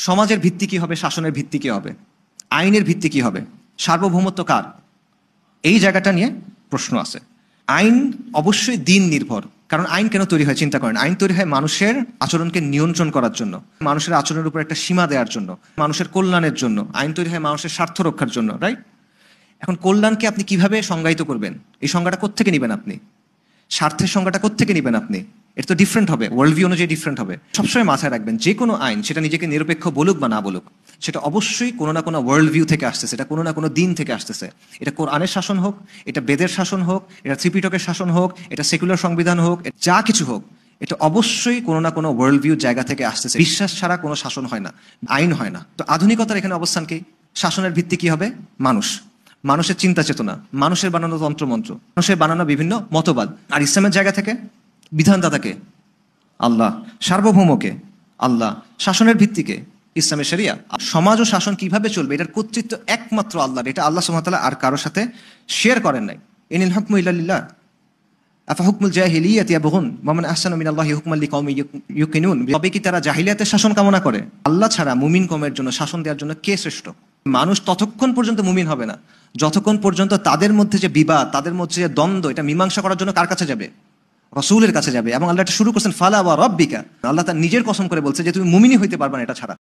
সমাজের ভিত্তি কি হবে, শাসনের ভিত্তি কি হবে, আইনের ভিত্তি কি হবে, সার্বভৌমত্ব কার, এই জায়গাটা নিয়ে প্রশ্ন আছে। আইন অবশ্যই দিন নির্ভর। কারণ আইন কেন তৈরি হয় চিন্তা করেন। আইন তৈরি হয় মানুষের আচরণকে নিয়ন্ত্রণ করার জন্য, মানুষের আচরণের উপর একটা সীমা দেওয়ার জন্য, মানুষের কল্যাণের জন্য। আইন তৈরি হয় মানুষের স্বার্থ রক্ষার জন্য, রাইট? এখন কল্যাণকে আপনি কিভাবে সংজ্ঞায়িত করবেন? এই সংজ্ঞাটা কোত্থেকে নেবেন আপনি? স্বার্থের সংজ্ঞাটা কোত্থেকে নেবেন আপনি? এটা তো ডিফারেন্ট হবে, ওয়ার্ল্ড ভিউ অনুযায়ী ডিফারেন্ট হবে। সবসময় মাথায় রাখবেন, যে কোনো আইন সেটা নিজেকে নিরপেক্ষ বলুক বা না বলুক, সেটা অবশ্যই কোনো না কোনো ওয়ার্ল্ড ভিউ থেকে আসতেছে, এটা কোনো না কোনো দিন থেকে আসতেছে। এটা কোরআনের শাসন হোক, এটা বেদের শাসন হোক, এটা ত্রিপিটকের শাসন হোক, এটা সেকুলার সংবিধান হোক, যা কিছু হোক, এটা অবশ্যই কোনো না কোনো ওয়ার্ল্ড ভিউ জায়গা থেকে আসতেছে। বিশ্বাস ছাড়া কোনো শাসন হয় না, আইন হয় না। তো আধুনিকতার এখানে অবস্থান কি? শাসনের ভিত্তি কি হবে? মানুষ, মানুষের চিন্তা চেতনা, মানুষের বানানো তন্ত্রমন্ত্র, মানুষের বানানো বিভিন্ন মতবাদ। আর ইসলামের জায়গা থেকে বিধানদাতাকে আল্লাহ, সার্বভৌমকে আল্লাহ, শাসনের ভিত্তিকে ইসলামের শরিয়া। সমাজ ও শাসন কিভাবে চলবে এটার কর্তৃত্ব একমাত্র আল্লাহর। এটা আল্লাহ সুবহানাহু ওয়া তাআলা আর কারোর সাথে শেয়ার করেন নাই। ইনিল হুকমু ইল্লা লিল্লাহ আফা হুকমুল জাহিলিয়াতি ইয়াবগুন ওয়া মান আহসানু মিনাল্লাহি হুকমান লিকাওমিন ইউকিনুন। তবে কি তারা জাহিলিয়াতের শাসন কামনা করে? আল্লাহ ছাড়া মুমিন কওমের জন্য শাসন দেওয়ার জন্য কে শ্রেষ্ঠ? মানুষ ততক্ষণ পর্যন্ত মুমিন হবে না যতক্ষণ পর্যন্ত তাদের মধ্যে যে বিবাদ, তাদের মধ্যে যে দ্বন্দ্ব, এটা মীমাংসা করার জন্য কার কাছে যাবে? রসুলের কাছে যাবে। এবং আল্লাহ এটা শুরু করছেন ফালা ওয়া রাব্বিকা। আল্লাহ তার নিজের কসম করে বলছে যে তুমি মুমিনই হইতে পারবে না এটা ছাড়া।